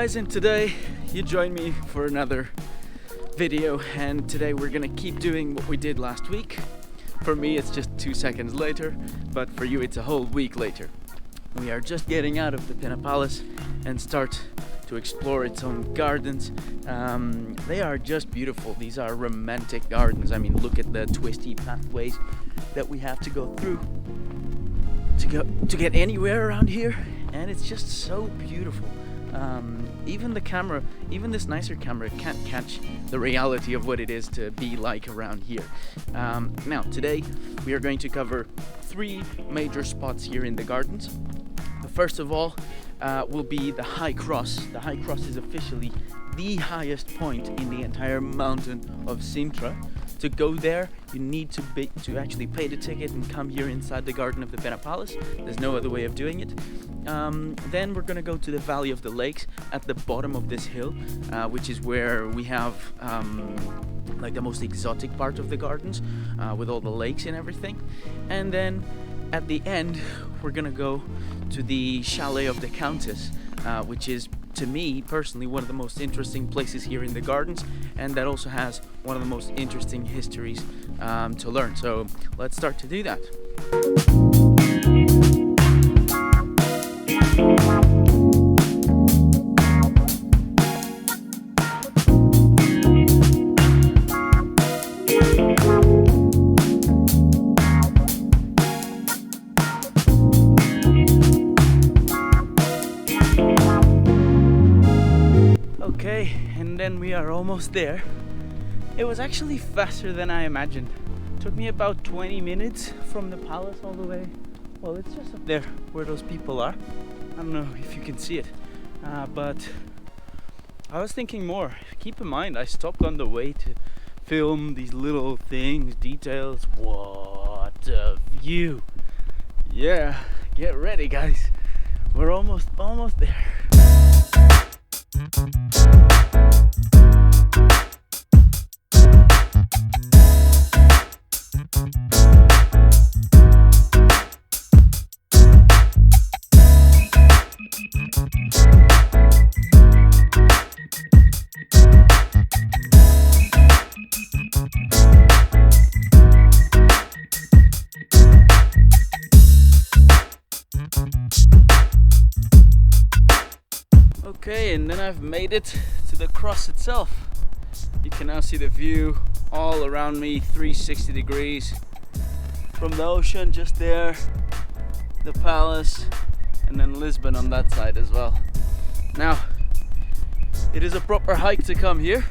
guys, and today you join me for another video, and today we're gonna keep doing what we did last week. For me it's just 2 seconds later, but for you it's a whole week later. We are just getting out of the Pena Palace and start to explore its own gardens. They are just beautiful. These are romantic gardens. I mean, look at the twisty pathways that we have to go through to get anywhere around here, and it's just so beautiful. Even the camera, even this nicer camera, can't catch the reality of what it is to be like around here. Now today we are going to cover 3 major spots here in the gardens. The first of all will be the High Cross. The High Cross is officially the highest point in the entire mountain of Sintra. To go there, you need to actually pay the ticket and come here inside the garden of the Pena Palace. There's no other way of doing it. Then we're gonna go to the Valley of the Lakes at the bottom of this hill, which is where we have like the most exotic part of the gardens, with all the lakes and everything. And then at the end, we're gonna go to the Chalet of the Countess, which is, to me personally, one of the most interesting places here in the gardens, and that also has one of the most interesting histories to learn. So let's start to do that. Okay, and then we are almost there. It was actually faster than I imagined. It took me about 20 minutes from the palace all the way. Well, it's just up there where those people are. I don't know if you can see it, but I was thinking more. Keep in mind, I stopped on the way to film these little things, details. What a view! Yeah, get ready, guys. We're almost there. Okay, and then I've made it to the cross itself. You can now see the view all around me, 360 degrees from the ocean just there, the palace, and then Lisbon on that side as well. Now, it is a proper hike to come here,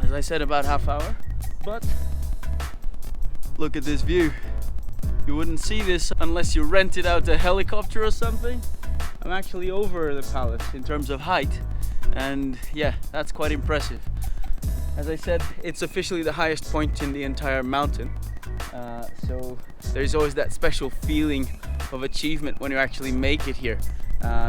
as I said, about half hour, but look at this view. You wouldn't see this unless you rented out a helicopter or something. I'm actually over the palace in terms of height, and yeah, that's quite impressive. As I said, it's officially the highest point in the entire mountain, so there's always that special feeling of achievement when you actually make it here.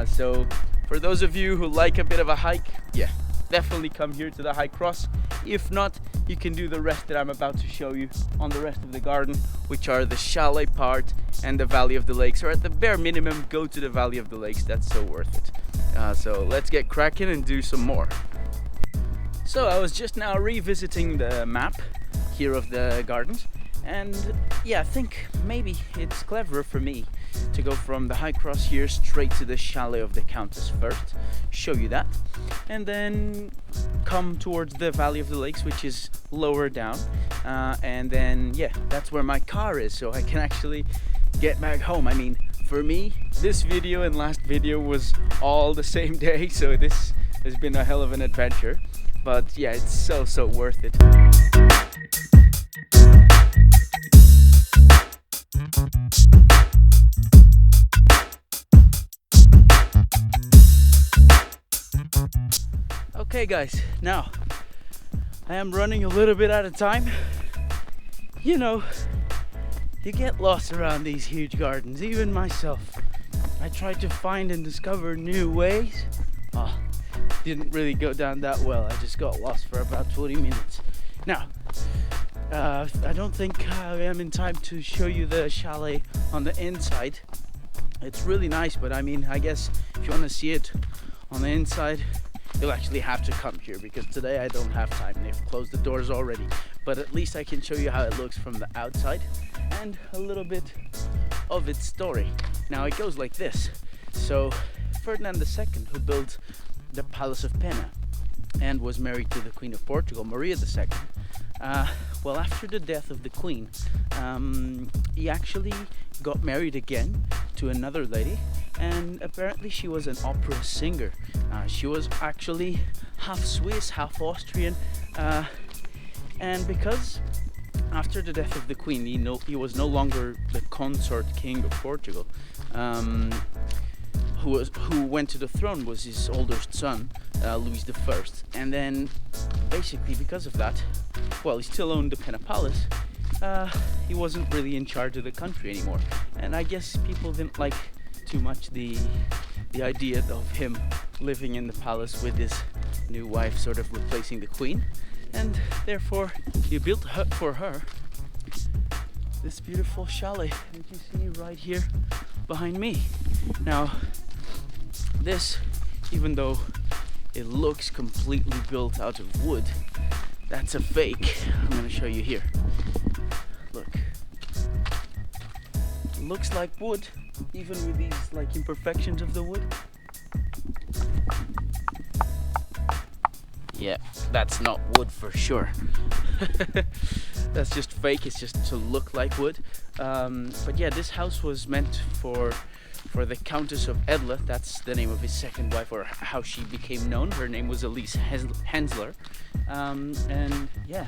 So for those of you who like a bit of a hike, yeah, definitely come here to the High Cross. If not, you can do the rest that I'm about to show you on the rest of the garden, which are the chalet part and the Valley of the Lakes, or at the bare minimum, go to the Valley of the Lakes. That's so worth it. So let's get cracking and do some more. So I was just now revisiting the map here of the gardens, and yeah, I think maybe it's cleverer for me to go from the High Cross here straight to the Chalet of the Countess first, show you that, and then come towards the Valley of the Lakes, which is lower down, and then yeah, that's where my car is, so I can actually get back home. I mean, for me, this video and last video was all the same day, so this has been a hell of an adventure, but yeah, it's so worth it. Okay guys, now I am running a little bit out of time. You know, you get lost around these huge gardens, even myself. I tried to find and discover new ways. Didn't really go down that well. I just got lost for about 20 minutes. Now, I don't think I am in time to show you the chalet on the inside. It's really nice, but I mean, I guess if you want to see it on the inside, you'll actually have to come here, because today I don't have time. They've closed the doors already, but at least I can show you how it looks from the outside and a little bit of its story. Now it goes like this. So Ferdinand II, who built the Palace of Pena and was married to the Queen of Portugal, Maria II, well, after the death of the Queen, he actually got married again to another lady, and apparently she was an opera singer. She was actually half Swiss, half Austrian, and because after the death of the Queen, he was no longer the consort king of Portugal. Who went to the throne was his oldest son, Louis I, and then basically because of that, well, he still owned the Pena Palace. He wasn't really in charge of the country anymore, and I guess people didn't like too much the idea of him living in the palace with his new wife sort of replacing the Queen, and therefore he built for her this beautiful chalet that you see right here behind me. Now this, even though it looks completely built out of wood, that's a fake. I'm gonna show you here. Look, it looks like wood, even with these like imperfections of the wood. Yeah, that's not wood for sure. That's just fake. It's just to look like wood. But yeah, this house was meant for the Countess of Edle. That's the name of his second wife, or how she became known. Her name was Elise Hensler. And yeah,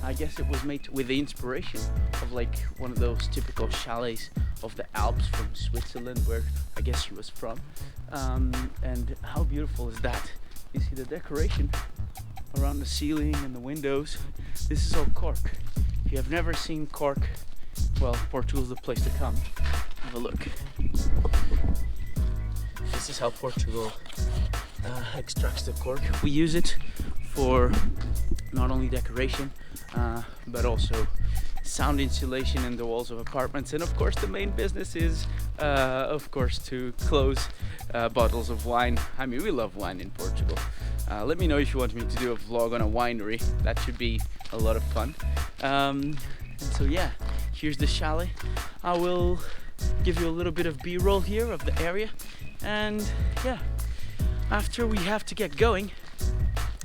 I guess it was made with the inspiration of like one of those typical chalets of the Alps from Switzerland, where I guess she was from. And how beautiful is that? You see the decoration around the ceiling and the windows. This is all cork. If you have never seen cork, well, Portugal's the place to come. Have a look. This is how Portugal extracts the cork. We use it for not only decoration, but also sound insulation in the walls of apartments. And of course the main business is of course to close bottles of wine. I mean, we love wine in Portugal. Let me know if you want me to do a vlog on a winery. That should be a lot of fun. And so yeah, here's the chalet. I will give you a little bit of B-roll here of the area, and yeah, after we have to get going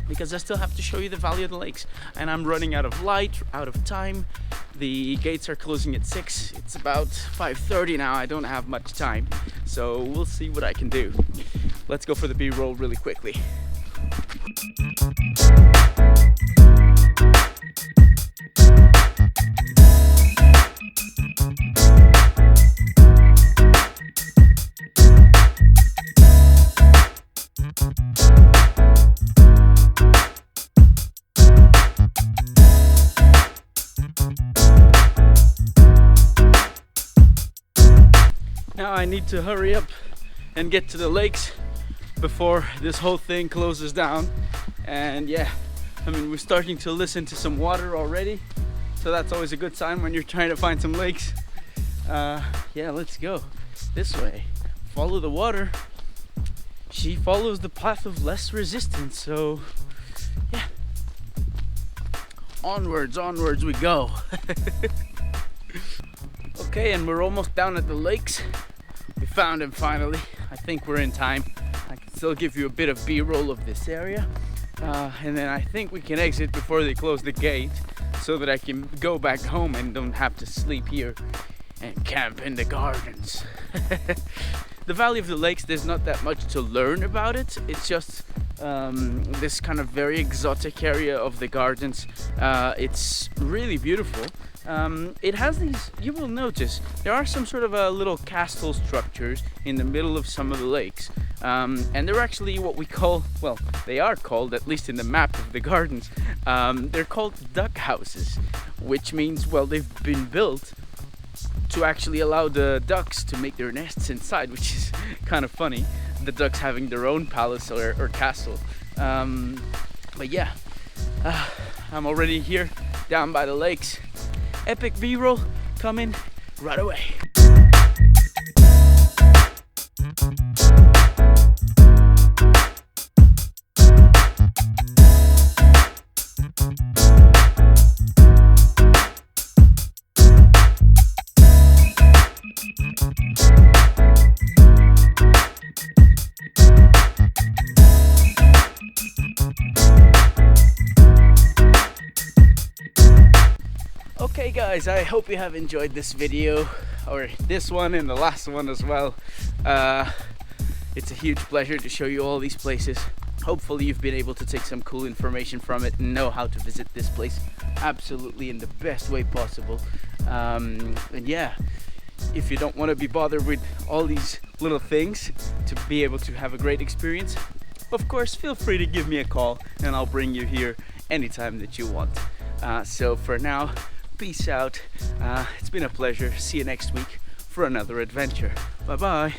because I still have to show you the Vale of the Lakes, and I'm running out of light, out of time. The gates are closing at 6. It's about 5:30 now. I don't have much time, so we'll see what I can do. Let's go for the B-roll really quickly. Now I need to hurry up and get to the lakes before this whole thing closes down. And yeah, I mean, we're starting to listen to some water already, so that's always a good sign when you're trying to find some lakes. Yeah, let's go this way. Follow the water. She follows the path of less resistance, so yeah, onwards we go. Okay, and we're almost down at the lakes. We found him finally. I think we're in time. I can still give you a bit of B-roll of this area. And then I think we can exit before they close the gate, so that I can go back home and don't have to sleep here and camp in the gardens. The Valley of the Lakes, there's not that much to learn about it. It's just this kind of very exotic area of the gardens. It's really beautiful. It has these, you will notice, there are some sort of little castle structures in the middle of some of the lakes. And they're actually what we call, well, they are called, at least in the map of the gardens, they're called duck houses, which means, well, they've been built to actually allow the ducks to make their nests inside, which is kind of funny, the ducks having their own palace or castle. But yeah, I'm already here down by the lakes. Epic B-roll coming right away. Okay guys, I hope you have enjoyed this video, or this one and the last one as well. It's a huge pleasure to show you all these places. Hopefully you've been able to take some cool information from it and know how to visit this place absolutely in the best way possible. And yeah, if you don't want to be bothered with all these little things to be able to have a great experience, of course feel free to give me a call and I'll bring you here anytime that you want. So for now, peace out. It's been a pleasure. See you next week for another adventure. Bye bye.